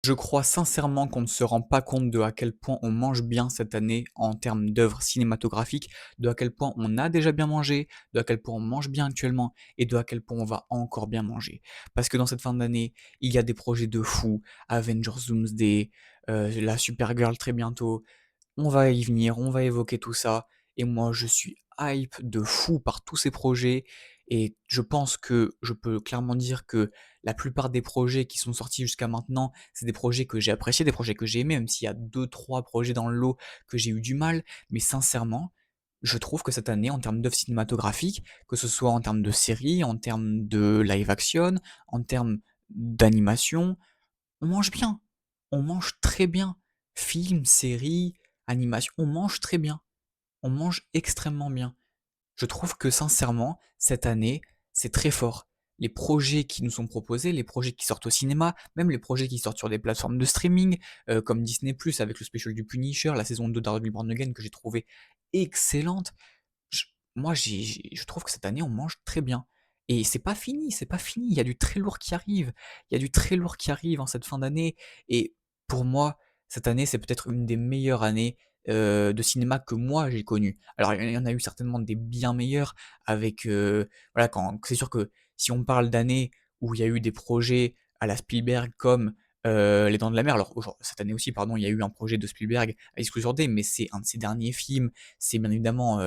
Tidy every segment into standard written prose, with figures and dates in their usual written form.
Je crois sincèrement qu'on ne se rend pas compte de à quel point on mange bien cette année en termes d'œuvres cinématographiques, de à quel point on a déjà bien mangé, de à quel point on mange bien actuellement et de à quel point on va encore bien manger. Parce que dans cette fin d'année, il y a des projets de fou, Avengers Doomsday, la Supergirl très bientôt, on va y venir, on va évoquer tout ça. Et moi, je suis hype de fou par tous ces projets. Et je pense que je peux clairement dire que la plupart des projets qui sont sortis jusqu'à maintenant, c'est des projets que j'ai appréciés, des projets que j'ai aimés, même s'il y a deux, trois projets dans le lot que j'ai eu du mal. Mais sincèrement, je trouve que cette année, en termes d'œuvres cinématographiques, que ce soit en termes de séries, en termes de live action, en termes d'animation, on mange bien. On mange très bien. Films, séries, animation, on mange très bien. On mange extrêmement bien. Je trouve que sincèrement, cette année, c'est très fort. Les projets qui nous sont proposés, les projets qui sortent au cinéma, même les projets qui sortent sur des plateformes de streaming, comme Disney+, avec le special du Punisher, la saison 2 d'Daredevil Born Again, que j'ai trouvé excellente. Je moi, je trouve que cette année, on mange très bien. Et c'est pas fini, c'est pas fini. Il y a du très lourd qui arrive. Il y a du très lourd qui arrive en cette fin d'année. Et pour moi, cette année, c'est peut-être une des meilleures années de cinéma que moi j'ai connues. Alors, il y en a eu certainement des bien meilleures avec, voilà, c'est sûr que si on parle d'années où il y a eu des projets à la Spielberg comme Les Dents de la Mer, alors cette année aussi, pardon, il y a eu un projet de Spielberg à Exclusion Day, mais c'est un de ses derniers films. C'est bien évidemment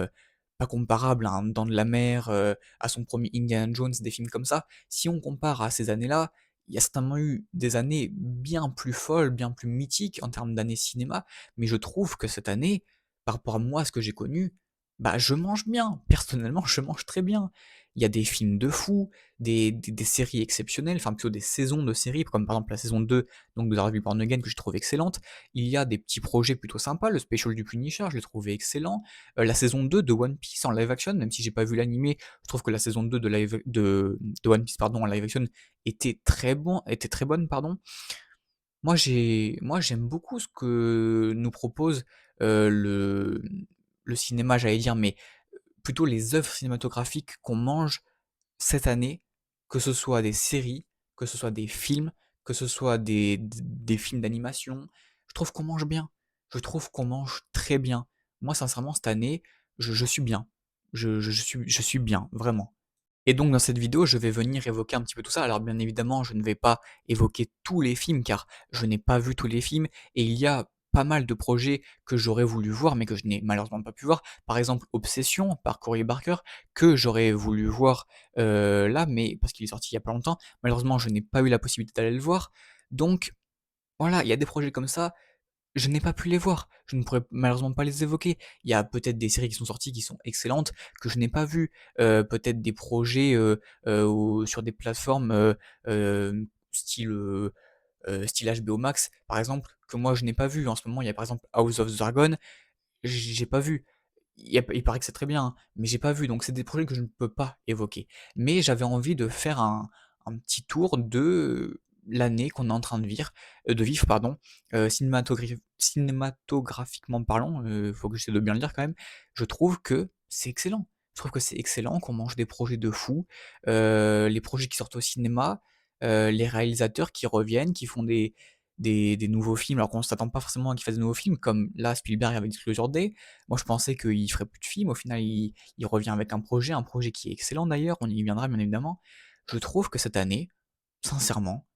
pas comparable à un Dans de la mer, à son premier Indiana Jones, des films comme ça. Si on compare à ces années-là, il y a certainement eu des années bien plus folles, bien plus mythiques en termes d'années cinéma, mais je trouve que cette année, par rapport à moi, ce que j'ai connu, bah je mange bien. Personnellement, je mange très bien. Il y a des films de fous, des séries exceptionnelles, enfin plutôt des saisons de séries, comme par exemple la saison 2 donc de Daredevil Born Again que je trouve excellente. Il y a des petits projets plutôt sympas, le special du Punisher, je l'ai trouvé excellent. La saison 2 de One Piece en live action, même si j'ai pas vu l'animé, je trouve que la saison 2 de One Piece pardon, en live action était très bonne, pardon. Moi j'aime beaucoup ce que nous propose le cinéma, j'allais dire, mais plutôt les œuvres cinématographiques qu'on mange cette année, que ce soit des séries, que ce soit des films, que ce soit des films d'animation, je trouve qu'on mange bien. Je trouve qu'on mange très bien. Moi, sincèrement, cette année, je suis bien. Je suis bien, vraiment. Et donc dans cette vidéo, je vais venir évoquer un petit peu tout ça. Alors bien évidemment, je ne vais pas évoquer tous les films car je n'ai pas vu tous les films et il y a pas mal de projets que j'aurais voulu voir mais que je n'ai malheureusement pas pu voir. Par exemple Obsession par Corey Barker que j'aurais voulu voir là mais parce qu'il est sorti il y a pas longtemps. Malheureusement, je n'ai pas eu la possibilité d'aller le voir. Donc voilà, il y a des projets comme ça je n'ai pas pu les voir, je ne pourrais malheureusement pas les évoquer. Il y a peut-être des séries qui sont sorties qui sont excellentes, que je n'ai pas vues, peut-être des projets, sur des plateformes, style, style HBO Max, par exemple, que moi je n'ai pas vu. En ce moment, il y a par exemple House of the Dragon, j'ai pas vu. Il paraît que c'est très bien, hein, mais j'ai pas vu, donc c'est des projets que je ne peux pas évoquer. Mais j'avais envie de faire un petit tour de l'année qu'on est en train de vivre, pardon, cinématographiquement parlant, faut que j'essaie de bien le dire quand même. Je trouve que c'est excellent. Je trouve que c'est excellent qu'on mange des projets de fou, les projets qui sortent au cinéma, les réalisateurs qui reviennent, qui font des nouveaux films, alors qu'on s'attend pas forcément à qu'ils fassent des nouveaux films, comme là Spielberg avec Disclosure Day. Moi je pensais qu'il ferait plus de films, au final il revient avec un projet qui est excellent d'ailleurs, on y viendra bien évidemment. Je trouve que cette année, sincèrement,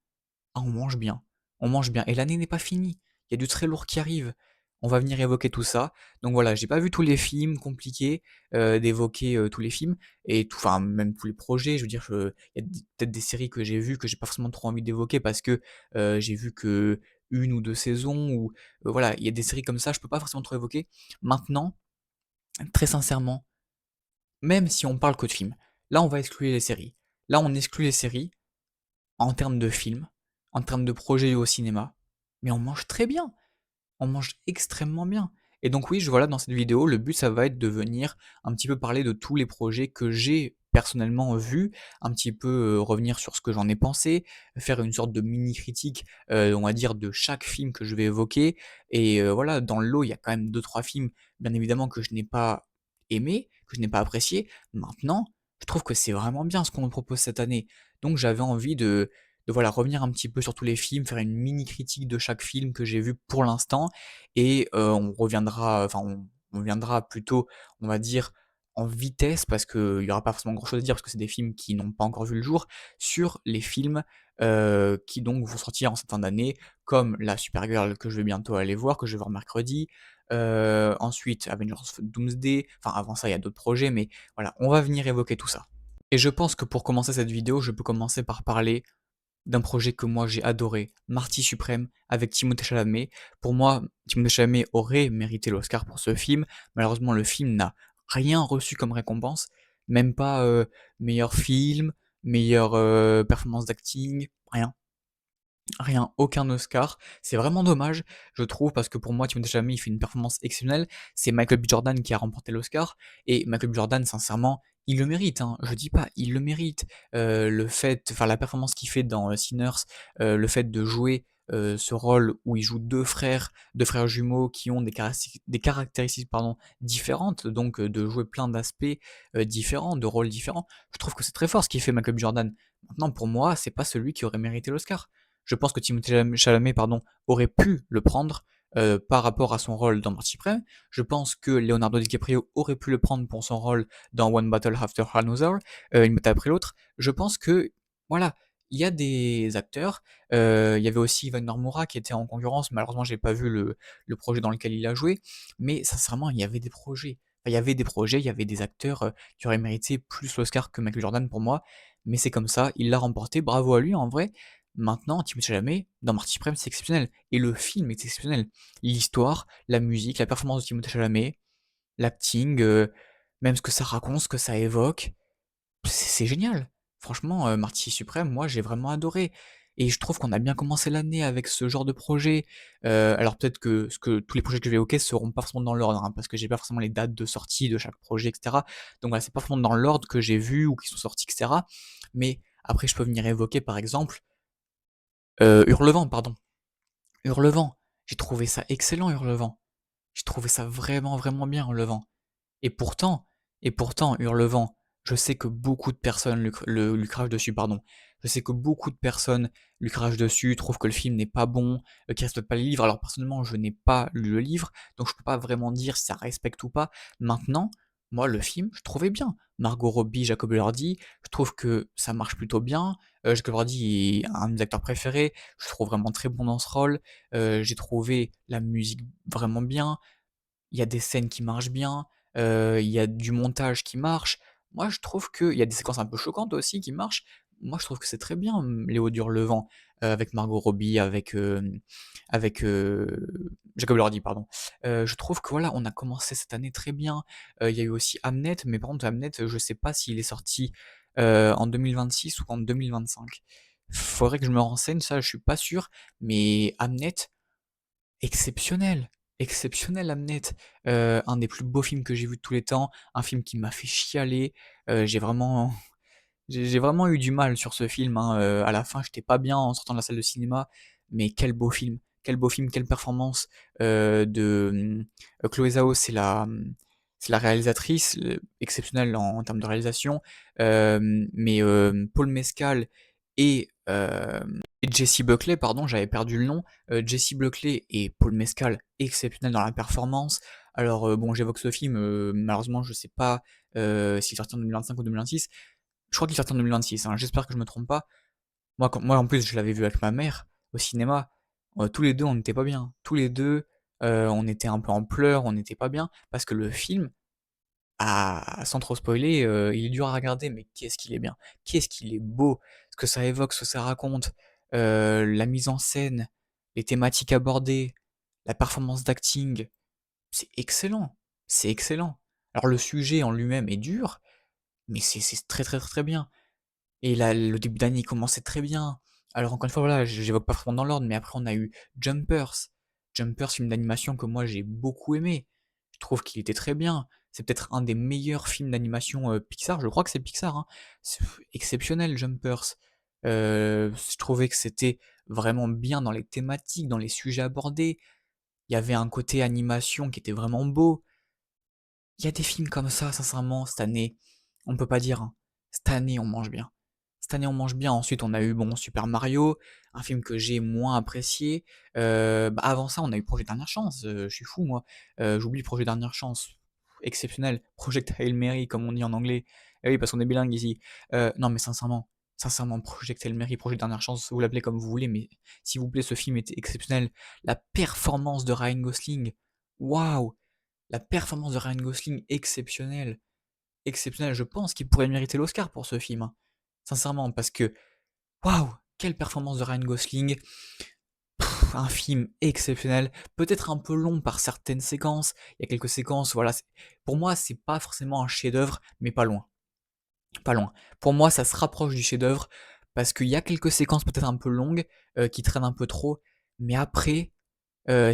ah, on mange bien. On mange bien. Et l'année n'est pas finie. Il y a du très lourd qui arrive. On va venir évoquer tout ça. Donc voilà, j'ai pas vu tous les films, compliqué d'évoquer tous les films et tout, enfin même tous les projets. Je veux dire, il y a peut-être des séries que j'ai vues que j'ai pas forcément trop envie d'évoquer parce que j'ai vu que une ou deux saisons ou voilà, il y a des séries comme ça, je peux pas forcément trop évoquer. Maintenant, très sincèrement, même si on parle que de films, là on va exclure les séries. Là on exclut les séries en termes de films, en termes de projets au cinéma, mais on mange très bien, on mange extrêmement bien. Et donc oui, voilà, dans cette vidéo, le but, ça va être de venir un petit peu parler de tous les projets que j'ai personnellement vus, un petit peu revenir sur ce que j'en ai pensé, faire une sorte de mini critique, on va dire, de chaque film que je vais évoquer. Et voilà, dans le lot, il y a quand même deux trois films, bien évidemment, que je n'ai pas aimé, que je n'ai pas apprécié. Maintenant, je trouve que c'est vraiment bien ce qu'on me propose cette année. Donc j'avais envie voilà, revenir un petit peu sur tous les films, faire une mini critique de chaque film que j'ai vu pour l'instant et on reviendra, enfin on viendra plutôt, on va dire, en vitesse parce qu'il y aura pas forcément grand chose à dire parce que c'est des films qui n'ont pas encore vu le jour, sur les films qui donc vont sortir en cette fin d'année, comme la Supergirl que je vais bientôt aller voir, que je vais voir mercredi. Ensuite, Avengers Doomsday. Enfin, avant ça, il y a d'autres projets, mais voilà, on va venir évoquer tout ça. Et je pense que pour commencer cette vidéo, je peux commencer par parler d'un projet que moi j'ai adoré, Marty Suprême, avec Timothée Chalamet. Pour moi, Timothée Chalamet aurait mérité l'Oscar pour ce film. Malheureusement, le film n'a rien reçu comme récompense, même pas meilleur film, meilleure performance d'acting, rien. Rien, aucun Oscar. C'est vraiment dommage, je trouve, parce que pour moi, Timothée Chalamet, il fait une performance exceptionnelle. C'est Michael B. Jordan qui a remporté l'Oscar. Et Michael B. Jordan, sincèrement, il le mérite, hein. Je dis pas, il le mérite. Le fait, enfin, la performance qu'il fait dans Sinners, le fait de jouer ce rôle où il joue deux frères jumeaux qui ont des caractéristiques pardon, différentes, donc de jouer plein d'aspects différents, de rôles différents. Je trouve que c'est très fort ce qu'il fait Michael B. Jordan. Maintenant, pour moi, c'est pas celui qui aurait mérité l'Oscar. Je pense que Timothée Chalamet pardon, aurait pu le prendre par rapport à son rôle dans Marty Suprême. Je pense que Leonardo DiCaprio aurait pu le prendre pour son rôle dans One Battle After Another, une bataille après l'autre. Je pense que, voilà, il y a des acteurs. Il y avait aussi Ivan Nomura qui était en concurrence. Malheureusement, j'ai pas vu le projet dans lequel il a joué. Mais sincèrement, il y avait des projets. Enfin, il y avait des projets, il y avait des acteurs qui auraient mérité plus l'Oscar que Michael Jordan pour moi. Mais c'est comme ça, il l'a remporté. Bravo à lui en vrai. Maintenant, Timothée Chalamet, dans Marty Suprême, c'est exceptionnel. Et le film est exceptionnel. L'histoire, la musique, la performance de Timothée Chalamet, l'acting, même ce que ça raconte, ce que ça évoque, c'est génial. Franchement, Marty Suprême, moi, j'ai vraiment adoré. Et je trouve qu'on a bien commencé l'année avec ce genre de projet. Alors peut-être que tous les projets que je vais évoquer seront pas forcément dans l'ordre, hein, parce que j'ai pas forcément les dates de sortie de chaque projet, etc. Donc voilà, c'est pas forcément dans l'ordre que j'ai vu ou qui sont sortis, etc. Mais après, je peux venir évoquer, par exemple, Hurlevent, pardon. Hurlevent, j'ai trouvé ça excellent, Hurlevent. J'ai trouvé ça vraiment, vraiment bien, Hurlevent. Et pourtant, Hurlevent, je sais que beaucoup de personnes lui crachent dessus, pardon. Je sais que beaucoup de personnes lui crachent dessus, trouvent que le film n'est pas bon, qu'il respecte pas les livres. Alors personnellement, je n'ai pas lu le livre, donc je peux pas vraiment dire si ça respecte ou pas. Maintenant, moi, le film, je trouvais bien. Margot Robbie, Jacob Elordi, je trouve que ça marche plutôt bien. Jacob Elordi est un de mes acteurs préférés, je le trouve vraiment très bon dans ce rôle. J'ai trouvé la musique vraiment bien, il y a des scènes qui marchent bien, il y a du montage qui marche. Moi, je trouve qu'il y a des séquences un peu choquantes aussi qui marchent. Moi, je trouve que c'est très bien, Léo Durlevent, avec Margot Robbie, avec Jacob Elordi, pardon. Je trouve que voilà, on a commencé cette année très bien. Il y a eu aussi Hamnet, mais par contre, Hamnet, je sais pas s'il est sorti en 2026 ou en 2025. Faudrait que je me renseigne, ça, je suis pas sûr. Mais Hamnet, exceptionnel, exceptionnel Hamnet. Un des plus beaux films que j'ai vu de tous les temps, un film qui m'a fait chialer. J'ai vraiment j'ai vraiment eu du mal sur ce film, hein, à la fin, j'étais pas bien en sortant de la salle de cinéma, mais quel beau film, quelle performance Chloé Zhao, c'est la réalisatrice, exceptionnelle en termes de réalisation, mais Paul Mescal et Jessie Buckley, pardon, j'avais perdu le nom, Jessie Buckley et Paul Mescal, exceptionnels dans la performance. Alors bon, j'évoque ce film, malheureusement, je sais pas s'il est sorti en 2025 ou 2026. Je crois qu'il est sorti en 2026, hein, j'espère que je me trompe pas. Moi en plus, je l'avais vu avec ma mère au cinéma. Tous les deux, on n'était pas bien. Tous les deux, on était un peu en pleurs, on n'était pas bien, parce que le film, sans trop spoiler, il est dur à regarder, mais qu'est-ce qu'il est bien. Qu'est-ce qu'il est beau. Ce que ça évoque, ce que ça raconte, la mise en scène, les thématiques abordées, la performance d'acting, c'est excellent. C'est excellent. Alors le sujet en lui-même est dur, mais c'est très très très très bien. Et là, le début d'année commençait très bien. Alors encore une fois, voilà, j'évoque pas forcément dans l'ordre, mais après on a eu Jumpers. Jumpers, film d'animation que moi j'ai beaucoup aimé. Je trouve qu'il était très bien. C'est peut-être un des meilleurs films d'animation Pixar. Je crois que c'est Pixar, hein. C'est exceptionnel, Jumpers. Je trouvais que c'était vraiment bien dans les thématiques, dans les sujets abordés. Il y avait un côté animation qui était vraiment beau. Il y a des films comme ça, sincèrement, cette année. On peut pas dire, hein. Cette année, on mange bien. Cette année, on mange bien. Ensuite, on a eu, bon, Super Mario, un film que j'ai moins apprécié. Bah, avant ça, on a eu Projet Dernière Chance. Je suis fou, moi. J'oublie Projet Dernière Chance. Exceptionnel. Project Hail Mary, comme on dit en anglais. Eh oui, parce qu'on est bilingue ici. Non, mais sincèrement, Project Hail Mary, Projet Dernière Chance, vous l'appelez comme vous voulez, mais s'il vous plaît, ce film était exceptionnel. La performance de Ryan Gosling, waouh! La performance de Ryan Gosling, exceptionnelle. Exceptionnelle. Je pense qu'il pourrait mériter l'Oscar pour ce film, hein. Sincèrement, parce que, waouh! Quelle performance de Ryan Gosling. Un film exceptionnel, peut-être un peu long par certaines séquences. Il y a quelques séquences, voilà. Pour moi, c'est pas forcément un chef-d'œuvre, mais pas loin. Pas loin. Pour moi, ça se rapproche du chef-d'œuvre parce qu'il y a quelques séquences peut-être un peu longues qui traînent un peu trop. Mais après,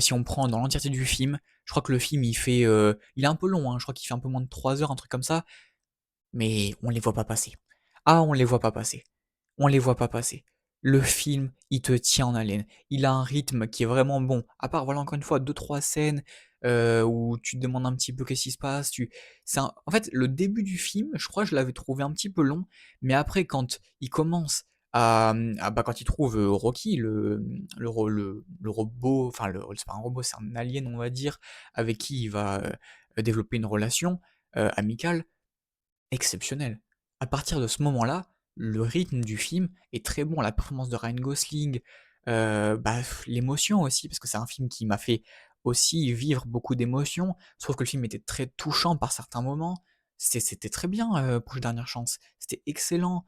si on prend dans l'entièreté du film, je crois que le film il est un peu long, hein, je crois qu'il fait un peu moins de 3 heures, un truc comme ça, mais on les voit pas passer. Ah, on les voit pas passer. On les voit pas passer. Le film, il te tient en haleine. Il a un rythme qui est vraiment bon. À part, voilà, encore une fois, deux trois scènes où tu te demandes un petit peu qu'est-ce qui se passe. En fait, le début du film, je crois que je l'avais trouvé un petit peu long, mais après, quand il commence bah, quand il trouve Rocky, le robot, enfin, c'est pas un robot, c'est un alien, on va dire, avec qui il va développer une relation amicale, exceptionnel. À partir de ce moment-là, le rythme du film est très bon, la performance de Ryan Gosling, bah, l'émotion aussi, parce que c'est un film qui m'a fait aussi vivre beaucoup d'émotions. Je trouve que le film était très touchant par certains moments. C'était très bien pour une dernière chance. C'était excellent.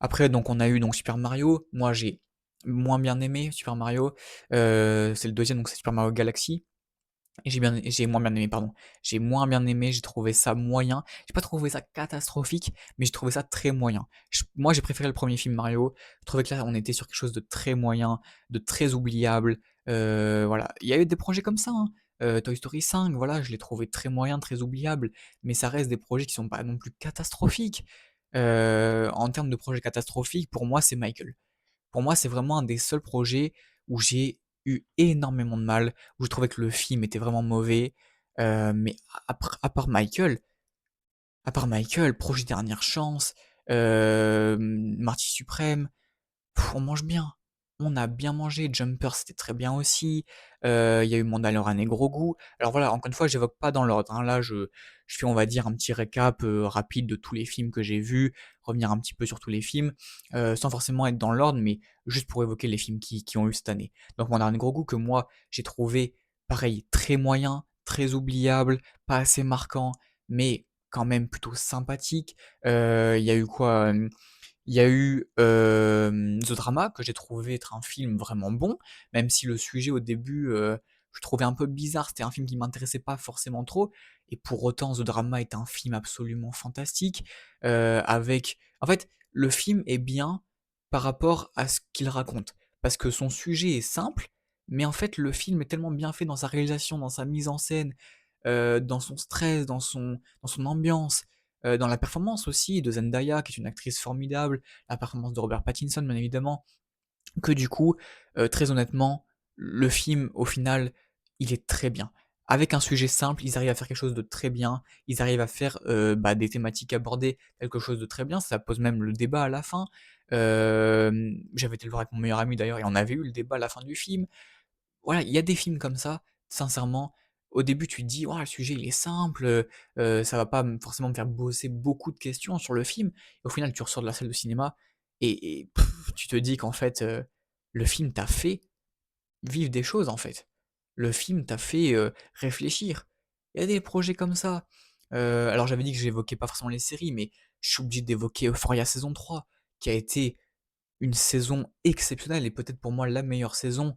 Après, donc on a eu donc Super Mario. Moi, j'ai moins bien aimé Super Mario. C'est le deuxième, donc c'est Super Mario Galaxy. Et j'ai moins bien aimé, pardon. J'ai moins bien aimé, j'ai trouvé ça moyen. J'ai pas trouvé ça catastrophique, mais j'ai trouvé ça très moyen. Moi, j'ai préféré le premier film Mario. Je trouvais que là, on était sur quelque chose de très moyen, de très oubliable. Voilà. Il y a eu des projets comme ça, hein. Toy Story 5, voilà, je l'ai trouvé très moyen, très oubliable. Mais ça reste des projets qui sont pas non plus catastrophiques. En termes de projets catastrophiques, pour moi, c'est Michael. Pour moi, c'est vraiment un des seuls projets où j'ai eu énormément de mal, où je trouvais que le film était vraiment mauvais. Mais à part Michael, Projet Dernière Chance, Marty Suprême, on mange bien. On a bien mangé. Jumper, c'était très bien aussi. Il y a eu Mandalorian et Grogu. Alors voilà, encore une fois, j'évoque pas dans l'ordre, hein. Là, je fais, on va dire, un petit récap rapide de tous les films que j'ai vus, revenir un petit peu sur tous les films, sans forcément être dans l'ordre, mais juste pour évoquer les films qui ont eu cette année. Donc Mandalorian et Grogu, que moi, j'ai trouvé, pareil, très moyen, très oubliable, pas assez marquant, mais quand même plutôt sympathique. Il y a eu quoi il y a eu The Drama, que j'ai trouvé être un film vraiment bon, même si le sujet au début, je trouvais un peu bizarre, c'était un film qui m'intéressait pas forcément trop, et pour autant The Drama est un film absolument fantastique, en fait, le film est bien par rapport à ce qu'il raconte, parce que son sujet est simple, mais en fait le film est tellement bien fait dans sa réalisation, dans sa mise en scène, dans son stress, dans son ambiance, dans la performance aussi de Zendaya, qui est une actrice formidable, la performance de Robert Pattinson, bien évidemment, que du coup, très honnêtement, le film, au final, il est très bien. Avec un sujet simple, ils arrivent à faire quelque chose de très bien, ils arrivent à faire bah, des thématiques abordées, quelque chose de très bien, ça pose même le débat à la fin. J'avais été le voir avec mon meilleur ami d'ailleurs, et on avait eu le débat à la fin du film. Voilà, il y a des films comme ça, sincèrement, au début tu te dis: «Ouah, le sujet il est simple, ça va pas forcément me faire bosser beaucoup de questions sur le film». Et au final, tu ressors de la salle de cinéma et tu te dis qu'en fait, le film t'a fait vivre des choses, en fait. Le film t'a fait, réfléchir. Il y a des projets comme ça. Alors j'avais dit que j'évoquais pas forcément les séries, mais je suis obligé d'évoquer Euphoria saison 3, qui a été une saison exceptionnelle et peut-être pour moi la meilleure saison,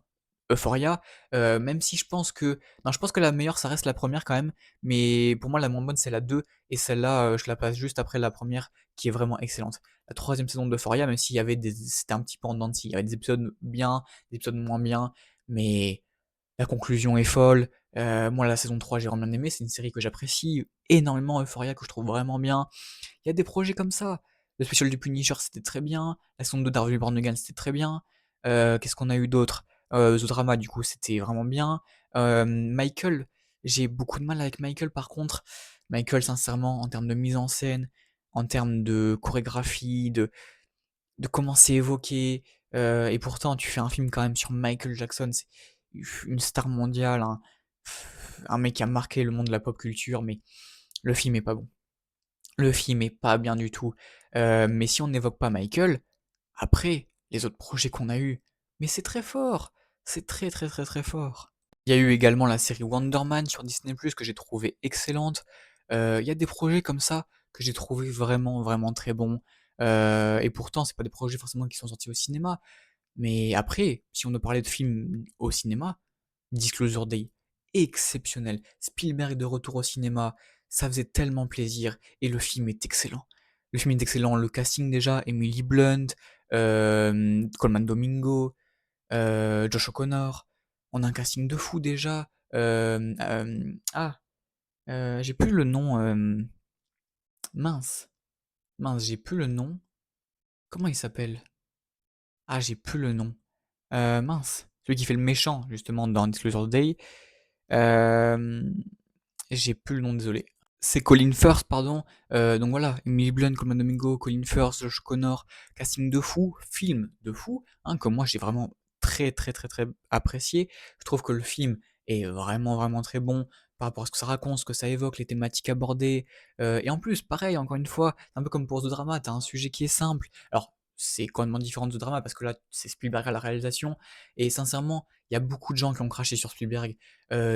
Euphoria, même si je pense que non, je pense que la meilleure ça reste la première quand même, mais pour moi la moins bonne c'est la 2 et celle-là, je la passe juste après la première qui est vraiment excellente. La troisième saison d'Euphoria, même s'il y avait c'était un petit peu en dents de scie, il y avait des épisodes bien, des épisodes moins bien, mais la conclusion est folle. Moi la saison 3 j'ai vraiment bien aimé, c'est une série que j'apprécie énormément, Euphoria, que je trouve vraiment bien. Il y a des projets comme ça. Le spécial du Punisher, c'était très bien. La sonde de Darwin Bornegan, c'était très bien. Qu'est-ce qu'on a eu d'autre? The Drama, du coup, c'était vraiment bien. Michael, j'ai beaucoup de mal avec Michael, par contre. Michael, sincèrement, en termes de mise en scène, en termes de chorégraphie, de comment c'est évoqué, et pourtant tu fais un film quand même sur Michael Jackson, c'est une star mondiale, un mec qui a marqué le monde de la pop culture, mais le film est pas bon. Le film est pas bien du tout. Mais si on n'évoque pas Michael, après, les autres projets qu'on a eus, mais c'est très fort. C'est très très très très fort. Il y a eu également la série Wonder Man sur Disney+, que j'ai trouvé excellente. Il y a des projets comme ça que j'ai trouvé vraiment vraiment très bons. Et pourtant, c'est pas des projets forcément qui sont sortis au cinéma. Mais après, si on doit parler de films au cinéma, Disclosure Day, exceptionnel. Spielberg de retour au cinéma, ça faisait tellement plaisir. Et le film est excellent. Le film est excellent. Le casting déjà, Emily Blunt, Coleman Domingo, Josh O'Connor. On a un casting de fou déjà. J'ai plus le nom. Mince, mince, j'ai plus le nom. Comment il s'appelle? Ah, j'ai plus le nom. Mince, celui qui fait le méchant justement dans Disclosure Day. Euh, j'ai plus le nom, désolé. C'est Colin Firth, pardon. Donc voilà, Emily Blunt, Colman Domingo, Colin Firth, Josh Connor, casting de fou, film de fou, hein, que moi j'ai vraiment très très très très apprécié. Je trouve que le film est vraiment vraiment très bon par rapport à ce que ça raconte, ce que ça évoque, les thématiques abordées. Et en plus, pareil, encore une fois, un peu comme pour The Drama, t'as un sujet qui est simple. Alors, c'est complètement différent de The Drama parce que là, c'est Spielberg à la réalisation. Et sincèrement, il y a beaucoup de gens qui ont craché sur Spielberg,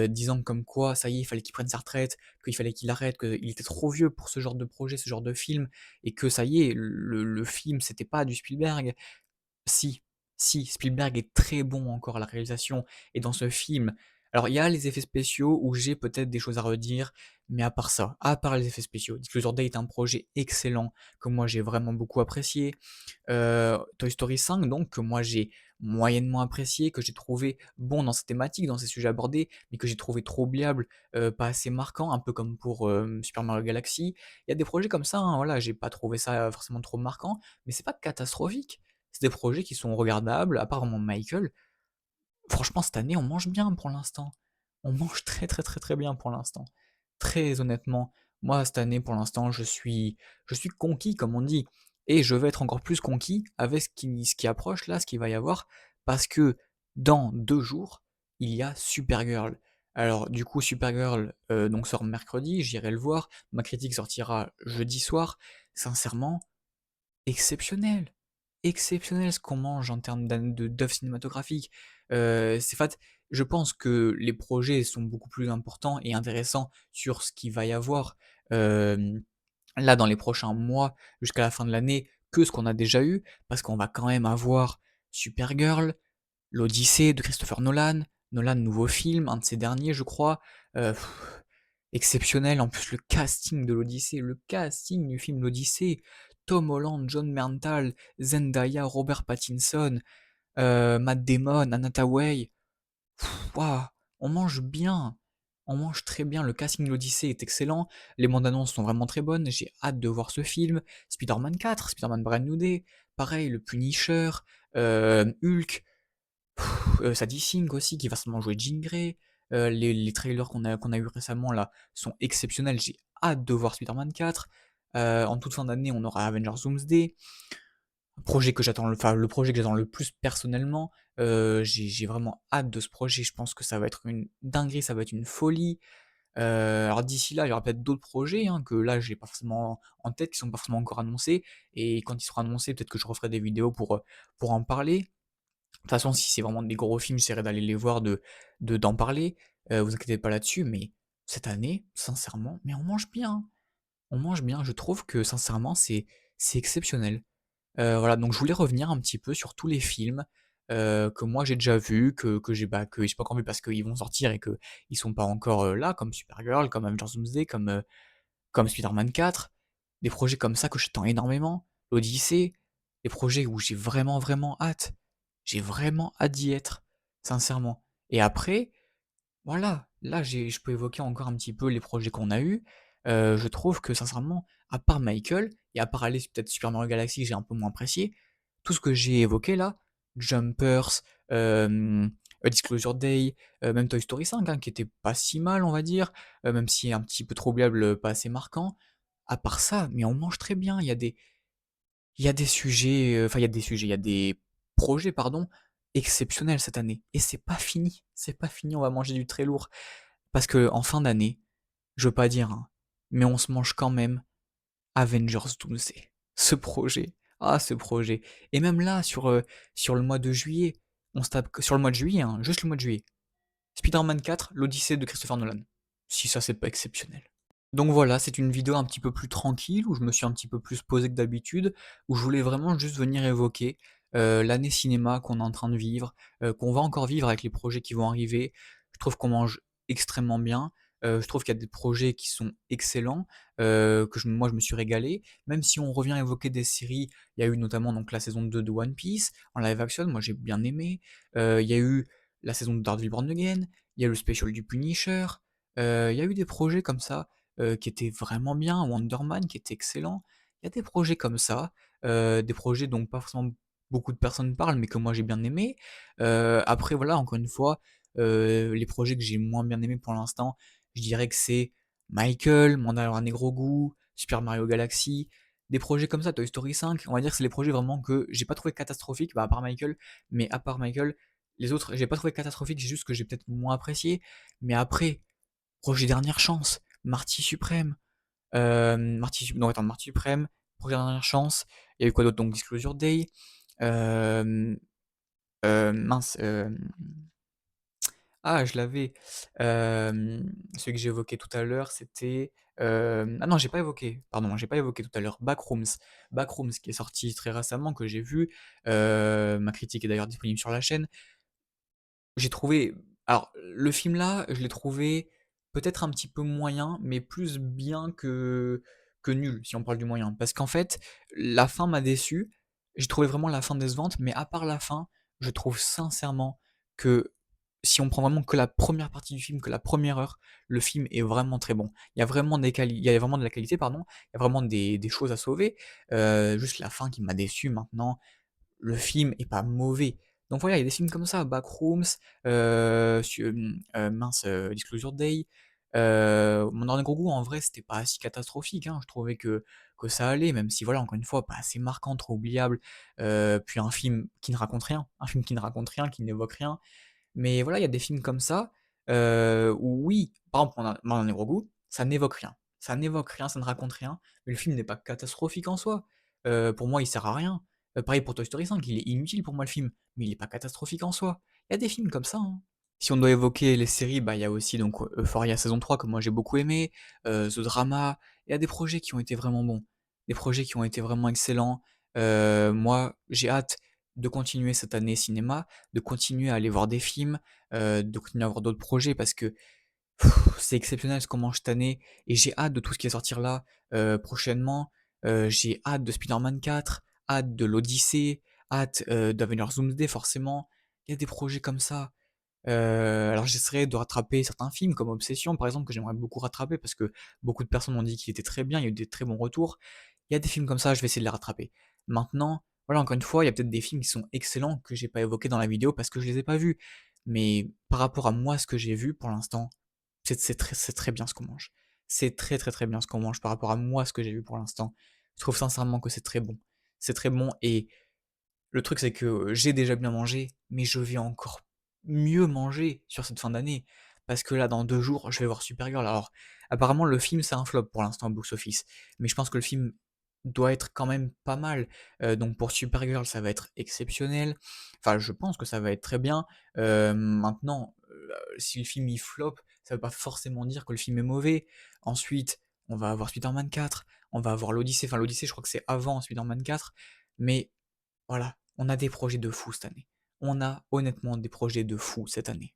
disant comme quoi, ça y est, il fallait qu'il prenne sa retraite, qu'il fallait qu'il arrête, qu'il était trop vieux pour ce genre de projet, ce genre de film, et que ça y est, le film, c'était pas du Spielberg. Si, si, Spielberg est très bon encore à la réalisation, et dans ce film, alors il y a les effets spéciaux où j'ai peut-être des choses à redire, mais à part ça, à part les effets spéciaux, Disclosure Day est un projet excellent que moi j'ai vraiment beaucoup apprécié. Toy Story 5 donc que moi j'ai moyennement apprécié, que j'ai trouvé bon dans ses thématiques, dans ses sujets abordés, mais que j'ai trouvé trop oubliable, pas assez marquant, un peu comme pour, Super Mario Galaxy. Il y a des projets comme ça, hein, voilà, j'ai pas trouvé ça, forcément trop marquant, mais c'est pas catastrophique. C'est des projets qui sont regardables, à part vraiment Michael. Franchement, cette année, on mange bien pour l'instant. On mange très très très très bien pour l'instant. Très honnêtement, moi cette année pour l'instant, je suis conquis comme on dit, et je vais être encore plus conquis avec ce qui approche là, ce qu'il va y avoir, parce que dans 2 jours, il y a Supergirl. Alors du coup, Supergirl donc sort mercredi, j'irai le voir. Ma critique sortira jeudi soir. Sincèrement, exceptionnel. Exceptionnel ce qu'on mange en termes d'œuvres cinématographiques. C'est fait, je pense que les projets sont beaucoup plus importants et intéressants sur ce qu'il va y avoir là dans les prochains mois jusqu'à la fin de l'année que ce qu'on a déjà eu, parce qu'on va quand même avoir Supergirl, l'Odyssée de Christopher Nolan, Nolan nouveau film, un de ses derniers je crois, euh, exceptionnel. En plus, le casting de l'Odyssée, le casting du film L'Odyssée, Tom Holland, John Bernthal, Zendaya, Robert Pattinson, Matt Damon, Anna Thaoué. Waouh, on mange bien. On mange très bien. Le casting de l'Odyssée est excellent. Les bandes annonces sont vraiment très bonnes. J'ai hâte de voir ce film. Spider-Man 4, Spider-Man Brand New Day. Pareil, le Punisher, Hulk. Sadie Sink aussi, qui va sûrement jouer Jean Grey. Les trailers qu'on a eu récemment là sont exceptionnels. J'ai hâte de voir Spider-Man 4. En toute fin d'année, on aura Avengers Doomsday. Enfin, le projet que j'attends le plus personnellement. J'ai vraiment hâte de ce projet. Je pense que ça va être une dinguerie, ça va être une folie. Alors d'ici là, il y aura peut-être d'autres projets hein, que là j'ai pas forcément en tête, qui sont pas forcément encore annoncés. Et quand ils seront annoncés, peut-être que je referai des vidéos pour en parler. De toute façon, si c'est vraiment des gros films, j'essaierai d'aller les voir, d'en parler. Vous inquiétez pas là-dessus, mais cette année, sincèrement, mais on mange bien. On mange bien. Je trouve que sincèrement, c'est exceptionnel. Voilà, donc je voulais revenir un petit peu sur tous les films que moi j'ai déjà vus, que j'ai pas encore vus parce qu'ils vont sortir et que ils sont pas encore là, comme Supergirl, comme Avengers Doomsday, comme Spider-Man 4, des projets comme ça que j'attends énormément, l'Odyssée, des projets où j'ai vraiment vraiment hâte. J'ai vraiment hâte d'y être, sincèrement. Et après, voilà, là je peux évoquer encore un petit peu les projets qu'on a eus. Je trouve que sincèrement, à part Michael, et à part aller peut-être Super Mario Galaxy que j'ai un peu moins apprécié, tout ce que j'ai évoqué là, Jumpers, euh, Disclosure Day, même Toy Story 5, hein, qui était pas si mal on va dire, même si un petit peu trop oubliable, pas assez marquant. À part ça, mais on mange très bien, Il y a des sujets, enfin il y a des sujets, il y a des projets, pardon, exceptionnels cette année et c'est pas fini, on va manger du très lourd. Parce qu'en fin d'année, je veux pas dire, hein, mais on se mange quand même Avengers Doomsday. Ce projet et même là sur le mois de juillet, on se tape sur le mois de juillet, hein, juste le mois de juillet, Spider-Man 4, l'Odyssée de Christopher Nolan. Si ça, c'est pas exceptionnel. Donc voilà, c'est une vidéo un petit peu plus tranquille, où je me suis un petit peu plus posé que d'habitude, où je voulais vraiment juste venir évoquer l'année cinéma qu'on est en train de vivre, qu'on va encore vivre avec les projets qui vont arriver. Je trouve qu'on mange extrêmement bien. Je trouve qu'il y a des projets qui sont excellents, moi je me suis régalé. Même si on revient évoquer des séries, il y a eu notamment donc la saison 2 de One Piece en live action, moi j'ai bien aimé. Il y a eu la saison de Daredevil Born Again, il y a le special du Punisher, il y a eu des projets comme ça qui étaient vraiment bien, Wonder Man qui était excellent. Il y a des projets comme ça, des projets dont pas forcément beaucoup de personnes parlent, mais que moi j'ai bien aimé. Après voilà, encore une fois, les projets que j'ai moins bien aimés pour l'instant, je dirais que c'est Michael, Mandalorian et Grogu, Super Mario Galaxy, des projets comme ça, Toy Story 5, on va dire que c'est les projets vraiment que j'ai pas trouvé catastrophiques, bah, à part Michael, mais à part Michael, les autres, j'ai pas trouvé catastrophiques, c'est juste que j'ai peut-être moins apprécié. Mais après, Projet Dernière Chance, Marty Suprême, non, attends, Marty Suprême, Projet Dernière Chance, il y a eu quoi d'autre? Donc Disclosure Day, euh, mince, je l'avais, celui que j'ai évoqué tout à l'heure, c'était, ah non, j'ai pas évoqué, pardon, j'ai pas évoqué tout à l'heure, Backrooms. Backrooms qui est sorti très récemment, que j'ai vu, ma critique est d'ailleurs disponible sur la chaîne. J'ai trouvé, alors le film là, je l'ai trouvé peut-être un petit peu moyen, mais plus bien que nul, si on parle du moyen. Parce qu'en fait, la fin m'a déçu. J'ai trouvé vraiment la fin décevante, mais à part la fin, je trouve sincèrement que si on prend vraiment que la première partie du film, que la première heure, le film est vraiment très bon. Il y a vraiment de la qualité, pardon. Il y a vraiment des choses à sauver. Juste la fin qui m'a déçu maintenant, le film est pas mauvais. Donc voilà, il y a des films comme ça, Backrooms, mince, Disclosure Day. Mon dernier gros goût, en vrai, c'était pas si catastrophique, hein. Je trouvais que ça allait, même si voilà, encore une fois, pas assez marquant, trop oubliable. Puis un film qui ne raconte rien, un film qui ne raconte rien, qui n'évoque rien. Mais voilà, il y a des films comme ça, où oui, par exemple, on a un gros goût, ça n'évoque rien. Ça n'évoque rien, ça ne raconte rien, mais le film n'est pas catastrophique en soi. Pour moi, il sert à rien. Pareil pour Toy Story 5, il est inutile pour moi le film, mais il est pas catastrophique en soi. Il y a des films comme ça, hein. Si on doit évoquer les séries, bah, il y a aussi donc Euphoria saison 3 que moi j'ai beaucoup aimé, The Drama, il y a des projets qui ont été vraiment bons, des projets qui ont été vraiment excellents. Moi, j'ai hâte de continuer cette année cinéma, de continuer à aller voir des films, de continuer à voir d'autres projets parce que c'est exceptionnel ce qu'on mange cette année et j'ai hâte de tout ce qui va sortir là prochainement. J'ai hâte de Spider-Man 4, hâte de l'Odyssée, hâte d'Avengers Doomsday forcément. Il y a des projets comme ça. Alors j'essaierai de rattraper certains films comme Obsession par exemple que j'aimerais beaucoup rattraper parce que beaucoup de personnes m'ont dit qu'il était très bien, il y a eu des très bons retours. Il y a des films comme ça, je vais essayer de les rattraper. Maintenant, voilà, encore une fois, il y a peut-être des films qui sont excellents que j'ai pas évoqués dans la vidéo parce que je les ai pas vus. Mais par rapport à moi, ce que j'ai vu pour l'instant, c'est très bien ce qu'on mange. C'est très très très bien ce qu'on mange par rapport à moi, ce que j'ai vu pour l'instant. Je trouve sincèrement que c'est très bon. C'est très bon et le truc, c'est que j'ai déjà bien mangé, mais je vais encore mieux manger sur cette fin d'année. Parce que là, dans 2 jours, je vais voir Supergirl. Alors, apparemment, le film, c'est un flop pour l'instant au box-office. Mais je pense que le film doit être quand même pas mal. Donc pour Supergirl, ça va être exceptionnel. Enfin, je pense que ça va être très bien. Maintenant, si le film il flop, ça veut pas forcément dire que le film est mauvais. Ensuite, on va avoir Spider-Man 4, on va avoir l'Odyssée. Enfin, l'Odyssée, je crois que c'est avant Spider-Man 4. Mais voilà, on a des projets de fou cette année. On a honnêtement des projets de fou cette année.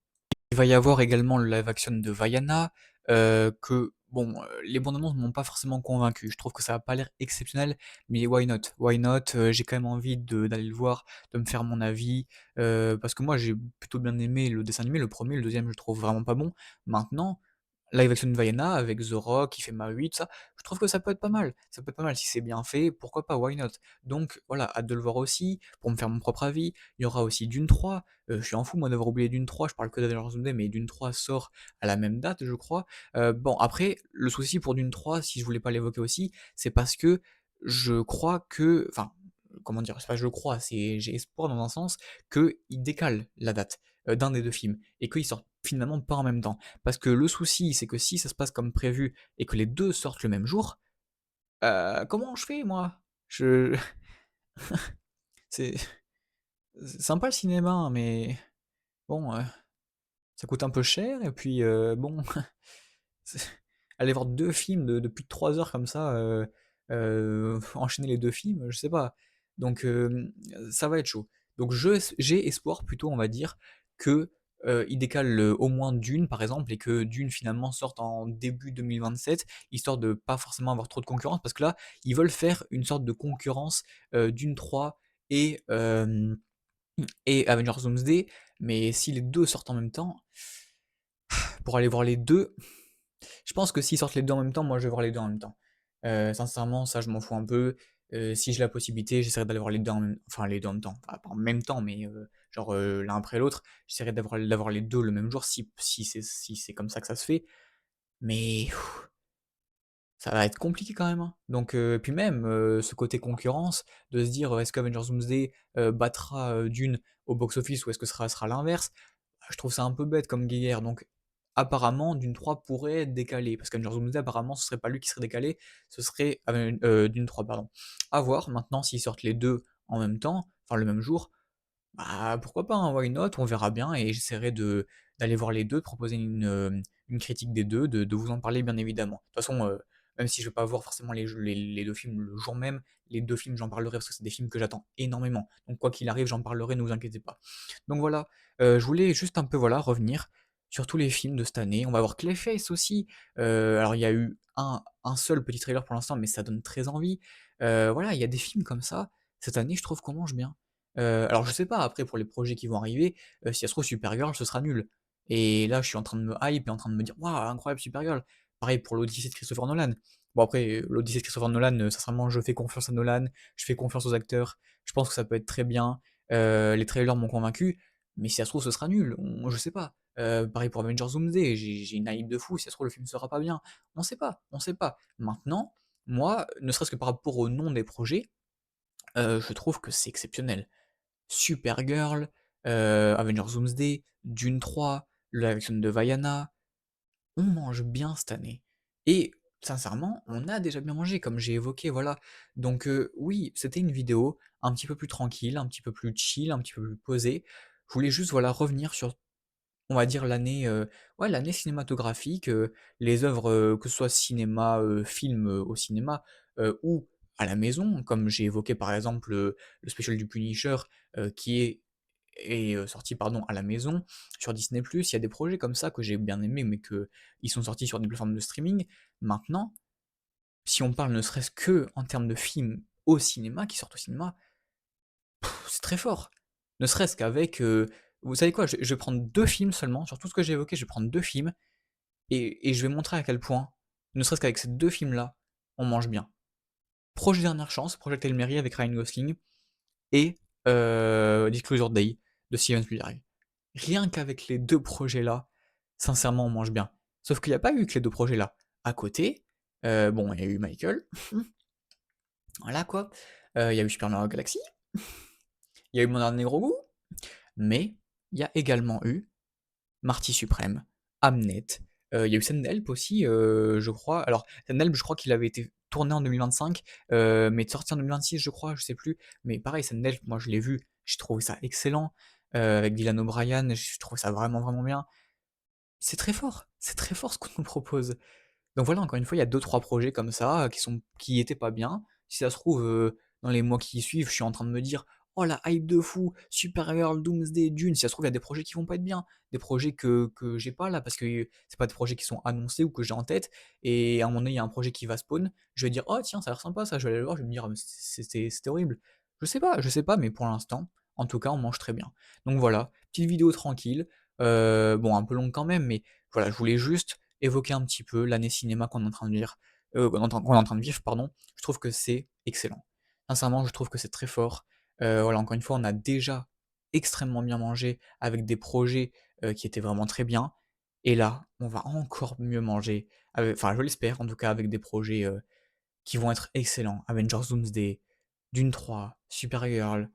Il va y avoir également le live action de Vaiana, que bon, les bandes annonces m'ont pas forcément convaincu. Je trouve que ça a pas l'air exceptionnel, mais why not? Why not? J'ai quand même envie d'aller le voir, de me faire mon avis, parce que moi j'ai plutôt bien aimé le dessin animé, le premier, le deuxième je le trouve vraiment pas bon. Maintenant, live action de Vaiana avec The Rock qui fait Maui, tout ça, je trouve que ça peut être pas mal. Ça peut être pas mal si c'est bien fait, pourquoi pas, why not? Donc voilà, hâte de le voir aussi, pour me faire mon propre avis. Il y aura aussi Dune 3, je suis en fou moi d'avoir oublié Dune 3, je parle que d'Avengers Doomsday, mais Dune 3 sort à la même date, je crois. Bon, après, le souci pour Dune 3, si je voulais pas l'évoquer aussi, c'est parce que je crois que, enfin, comment dire? C'est pas je crois, c'est j'ai espoir dans un sens qu'ils décalent la date, d'un des 2 films et qu'ils sortent finalement pas en même temps. Parce que le souci, c'est que si ça se passe comme prévu et que les 2 sortent le même jour, comment je fais moi? Je c'est c'est sympa le cinéma, hein, mais bon, ça coûte un peu cher et puis, bon, c'est aller voir 2 films de plus de 3 heures comme ça, enchaîner les 2 films, je sais pas. Donc, ça va être chaud. Donc j'ai espoir plutôt, on va dire, que, ils décalent, au moins Dune, par exemple, et que Dune finalement sorte en début 2027, histoire de pas forcément avoir trop de concurrence. Parce que là, ils veulent faire une sorte de concurrence, Dune 3 et Avengers Doomsday, mais si les 2 sortent en même temps, pour aller voir les 2. Je pense que s'ils sortent les 2 en même temps, moi je vais voir les 2 en même temps. Sincèrement, ça je m'en fous un peu. Si j'ai la possibilité, j'essaierai d'aller voir les 2 en même enfin les 2 en même temps, pas en même temps, mais genre, l'un après l'autre. J'essaierai d'avoir les 2 le même jour si c'est comme ça que ça se fait. Mais ça va être compliqué quand même, hein. Donc, puis même, ce côté concurrence, de se dire, est-ce qu'Avengers Doomsday, battra, Dune au box-office ou est-ce que ce sera l'inverse? Je trouve ça un peu bête comme guéguerre, donc apparemment Dune 3 pourrait être décalé, parce qu'Avengers Doomsday apparemment ce serait pas lui qui serait décalé, ce serait Dune 3 pardon. À voir maintenant s'ils sortent les 2 en même temps, enfin le même jour, bah, pourquoi pas, hein, why not? On verra bien et j'essaierai d'aller voir les 2, de proposer une critique des 2, de vous en parler bien évidemment. De toute façon, même si je vais pas voir forcément les 2 films le jour même, les 2 films j'en parlerai parce que c'est des films que j'attends énormément. Donc quoi qu'il arrive, j'en parlerai, ne vous inquiétez pas. Donc voilà, je voulais juste un peu, voilà, revenir sur tous les films de cette année. On va voir Clayface aussi, alors il y a eu un seul petit trailer pour l'instant, mais ça donne très envie. Voilà, il y a des films comme ça, cette année je trouve qu'on mange bien. Alors je sais pas après pour les projets qui vont arriver, si ça se trouve Supergirl ce sera nul. Et là je suis en train de me hype et en train de me dire: «Waouh incroyable Supergirl!» Pareil pour l'Odyssée de Christopher Nolan. Bon après, l'Odyssée de Christopher Nolan, sincèrement je fais confiance à Nolan, je fais confiance aux acteurs, je pense que ça peut être très bien. Les trailers m'ont convaincu, mais si ça se trouve ce sera nul, je sais pas. Pareil pour Avengers Doomsday, j'ai une hype de fou, si ça se trouve le film sera pas bien. On sait pas, on sait pas. Maintenant, moi, ne serait-ce que par rapport au nom des projets, je trouve que c'est exceptionnel. Supergirl, Avengers Doomsday, Dune 3, le live action de Vaiana, on mange bien cette année. Et sincèrement, on a déjà bien mangé, comme j'ai évoqué, voilà. Donc oui, c'était une vidéo un petit peu plus tranquille, un petit peu plus chill, un petit peu plus posée. Je voulais juste, voilà, revenir sur, on va dire, l'année, ouais, l'année cinématographique, les œuvres, que ce soit cinéma, film, au cinéma, ou à la maison, comme j'ai évoqué par exemple, le special du Punisher, qui est sorti pardon, à la maison sur Disney+. Il y a des projets comme ça que j'ai bien aimés, mais que ils sont sortis sur des plateformes de streaming. Maintenant, si on parle ne serait-ce que en termes de films au cinéma, qui sortent au cinéma, c'est très fort. Ne serait-ce qu'avec, vous savez quoi? Je vais prendre 2 films seulement, sur tout ce que j'ai évoqué, je vais prendre 2 films et je vais montrer à quel point, ne serait-ce qu'avec ces 2 films-là, on mange bien. Projet Dernière Chance, Project Hail Mary avec Ryan Gosling et Disclosure Day de Steven Spielberg. Rien qu'avec les 2 projets-là, sincèrement, on mange bien. Sauf qu'il y a pas eu que les 2 projets-là. À côté, bon, il y a eu Michael, voilà quoi, il y a eu Super Mario Galaxy, il y a eu Mon Dernier Gros Goût, mais il y a également eu Marty Suprême, Hamnet, il y a eu Sendelp aussi, je crois. Alors Sendelp, je crois qu'il avait été tourné en 2025, mais sorti en 2026, je crois, je sais plus. Mais pareil, Sendelp, moi je l'ai vu, j'ai trouvé ça excellent, avec Dylan O'Brien, j'ai trouvé ça vraiment, vraiment bien. C'est très fort ce qu'on nous propose. Donc voilà, encore une fois, il y a deux trois projets comme ça, qui étaient pas bien. Si ça se trouve, dans les mois qui suivent, je suis en train de me dire: «Oh la hype de fou, Supergirl, Doomsday, Dune», si ça se trouve, il y a des projets qui vont pas être bien. Des projets que j'ai pas là, parce que c'est pas des projets qui sont annoncés ou que j'ai en tête et à un moment donné, il y a un projet qui va spawn, je vais dire: «Oh tiens, ça a l'air sympa ça», je vais aller le voir, je vais me dire: «Ah mais c'était horrible». Je sais pas, mais pour l'instant, en tout cas, on mange très bien. Donc voilà, petite vidéo tranquille, bon un peu longue quand même, mais voilà, je voulais juste évoquer un petit peu l'année cinéma qu'on est en train de vivre, qu'on est en train de vivre, pardon. Je trouve que c'est excellent. Sincèrement, je trouve que c'est très fort. Voilà, encore une fois, on a déjà extrêmement bien mangé avec des projets, qui étaient vraiment très bien. Et là, on va encore mieux manger, enfin je l'espère en tout cas avec des projets, qui vont être excellents. Avengers Doomsday, Dune 3, Supergirl,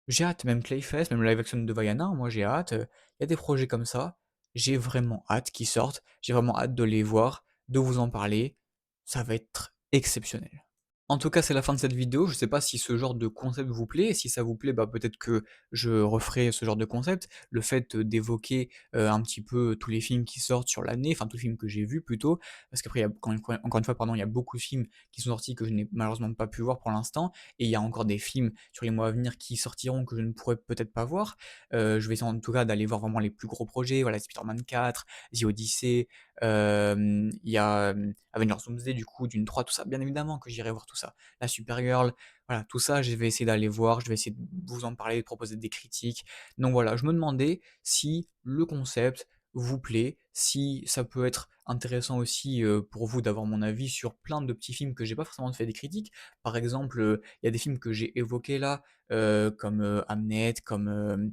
j'ai hâte, même Clayface, même le live action de Vaiana, moi j'ai hâte, il y a des projets comme ça, j'ai vraiment hâte qu'ils sortent, j'ai vraiment hâte de les voir, de vous en parler, ça va être exceptionnel. En tout cas, c'est la fin de cette vidéo. Je sais pas si ce genre de concept vous plaît. Si ça vous plaît, bah, peut-être que je referai ce genre de concept. Le fait d'évoquer un petit peu tous les films qui sortent sur l'année, enfin tous les films que j'ai vus plutôt, parce qu'après, encore une fois, pardon, il y a beaucoup de films qui sont sortis que je n'ai malheureusement pas pu voir pour l'instant, et il y a encore des films sur les mois à venir qui sortiront que je ne pourrai peut-être pas voir. Je vais essayer en tout cas d'aller voir vraiment les plus gros projets, voilà, Spider-Man 4, The Odyssey, il y a Avengers Doomsday, du coup, d'une 3, tout ça, bien évidemment que j'irai voir tout ça. La Supergirl, voilà, tout ça, je vais essayer d'aller voir, je vais essayer de vous en parler, de proposer des critiques. Donc voilà, je me demandais si le concept vous plaît, si ça peut être intéressant aussi pour vous d'avoir mon avis sur plein de petits films que j'ai pas forcément fait des critiques. Par exemple, il y a des films que j'ai évoqués là, comme Hamnet, comme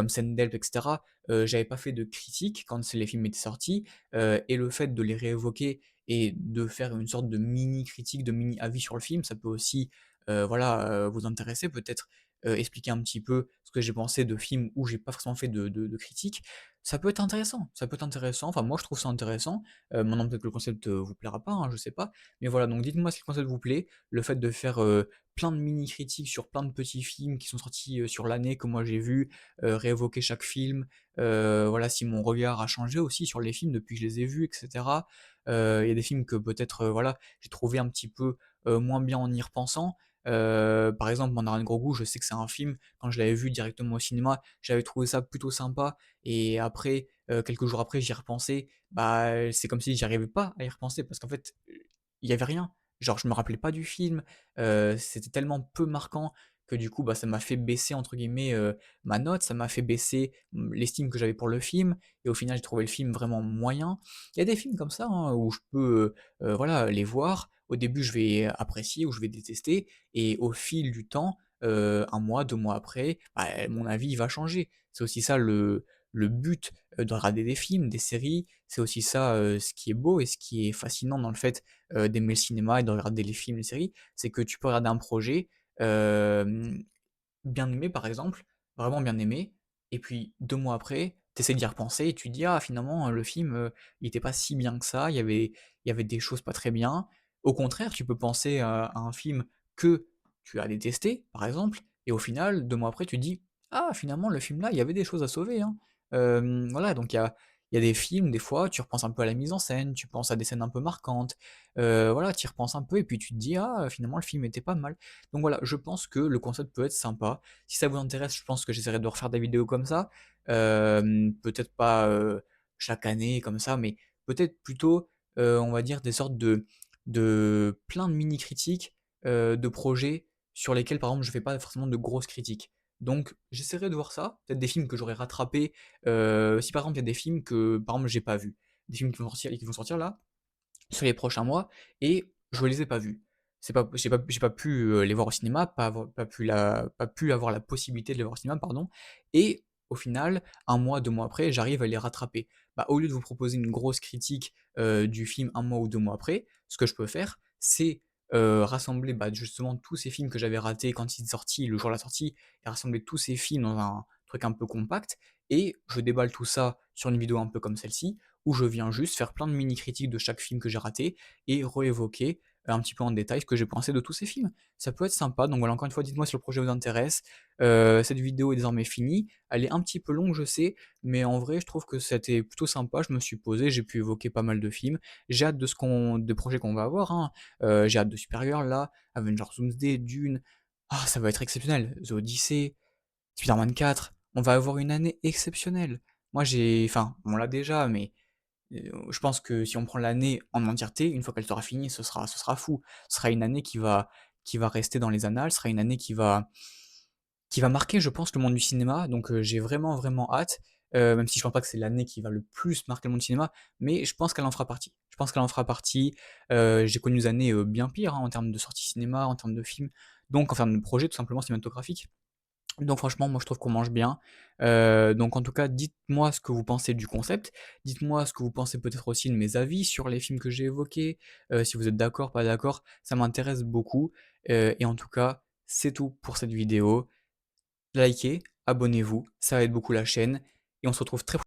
Sendelp, etc. J'avais pas fait de critiques quand les films étaient sortis, et le fait de les réévoquer et de faire une sorte de mini critique, de mini avis sur le film, ça peut aussi voilà, vous intéresser, peut-être expliquer un petit peu ce que j'ai pensé de films où j'ai pas forcément fait de critiques. Ça peut être intéressant, ça peut être intéressant, enfin moi je trouve ça intéressant. Maintenant peut-être que le concept vous plaira pas, hein, je sais pas, mais voilà, donc dites-moi si le concept vous plaît, le fait de faire plein de mini critiques sur plein de petits films qui sont sortis sur l'année que moi j'ai vu, réévoquer chaque film, voilà, si mon regard a changé aussi sur les films depuis que je les ai vus, etc. Il y a des films que peut-être, voilà, j'ai trouvé un petit peu moins bien en y repensant. Par exemple, Mandarin de Gros Goût, je sais que c'est un film, quand je l'avais vu directement au cinéma, j'avais trouvé ça plutôt sympa, et après, quelques jours après, j'y repensais, bah, c'est comme si j'y arrivais pas à y repenser, parce qu'en fait, il y avait rien. Genre, je me rappelais pas du film, c'était tellement peu marquant que du coup, bah, ça m'a fait baisser entre guillemets, ma note, ça m'a fait baisser, l'estime que j'avais pour le film, et au final, j'ai trouvé le film vraiment moyen. Il y a des films comme ça, hein, où je peux, voilà, les voir. Au début, je vais apprécier ou je vais détester, et au fil du temps, 1 mois, 2 mois après, bah, mon avis, il va changer. C'est aussi ça le but, de regarder des films, des séries. C'est aussi ça, ce qui est beau et ce qui est fascinant dans le fait, d'aimer le cinéma et de regarder les films, les séries. C'est que tu peux regarder un projet, hem bien aimé par exemple, vraiment bien aimé, et puis 2 mois après, tu essaies d'y repenser et tu te dis: «Ah finalement, le film, il était pas si bien que ça, il y avait des choses pas très bien». Au contraire, tu peux penser à un film que tu as détesté, par exemple, et au final, 2 mois après, tu te dis: «Ah finalement le film là, il y avait des choses à sauver, hein». Voilà, donc il y a des films, des fois, tu repenses un peu à la mise en scène, tu penses à des scènes un peu marquantes, voilà, tu y repenses un peu et puis tu te dis: «Ah finalement le film était pas mal». Donc voilà, je pense que le concept peut être sympa. Si ça vous intéresse, je pense que j'essaierai de refaire des vidéos comme ça. Peut-être pas chaque année comme ça, mais peut-être plutôt, on va dire, des sortes de plein de mini critiques de projets sur lesquels, par exemple, je fais pas forcément de grosses critiques. Donc j'essaierai de voir ça, peut-être des films que j'aurais rattrapés. Si par exemple il y a des films que, par exemple, j'ai pas vus, des films qui vont sortir là, sur les prochains mois, et je les ai pas vus. C'est pas, j'ai pas pu les voir au cinéma, pas pu avoir la possibilité de les voir au cinéma, pardon. Et au final, 1 mois, 2 mois après, j'arrive à les rattraper. Bah, au lieu de vous proposer une grosse critique du film 1 mois ou 2 mois après, ce que je peux faire, c'est rassembler bah, justement tous ces films que j'avais ratés quand ils étaient sortis, le jour de la sortie, et rassembler tous ces films dans un truc un peu compact, et je déballe tout ça sur une vidéo un peu comme celle-ci, où je viens juste faire plein de mini-critiques de chaque film que j'ai raté et réévoquer un petit peu en détail ce que j'ai pensé de tous ces films. Ça peut être sympa, donc voilà, encore une fois, dites-moi si le projet vous intéresse. Cette vidéo est désormais finie. Elle est un petit peu longue, je sais, mais en vrai, je trouve que c'était plutôt sympa. Je me suis posé, j'ai pu évoquer pas mal de films. J'ai hâte des projets qu'on va avoir, hein. J'ai hâte de Supergirl, là, Avengers Doomsday, Dune. Ah, ça va être exceptionnel. The Odyssey, Spider-Man 4. On va avoir une année exceptionnelle. Moi, enfin, on l'a déjà, mais je pense que si on prend l'année en entièreté, une fois qu'elle sera finie, ce sera fou. Ce sera une année qui va rester dans les annales, ce sera une année qui va marquer, je pense, le monde du cinéma. Donc j'ai vraiment, vraiment hâte. Même si je pense pas que c'est l'année qui va le plus marquer le monde du cinéma, mais je pense qu'elle en fera partie. Je pense qu'elle en fera partie. J'ai connu des années bien pires, hein, en termes de sorties cinéma, en termes de films, donc en termes de projets tout simplement cinématographiques. Donc franchement, moi je trouve qu'on mange bien. Donc en tout cas, dites-moi ce que vous pensez du concept. Dites-moi ce que vous pensez peut-être aussi de mes avis sur les films que j'ai évoqués. Si vous êtes d'accord, pas d'accord, ça m'intéresse beaucoup. Et en tout cas, c'est tout pour cette vidéo. Likez, abonnez-vous, ça aide beaucoup la chaîne et on se retrouve très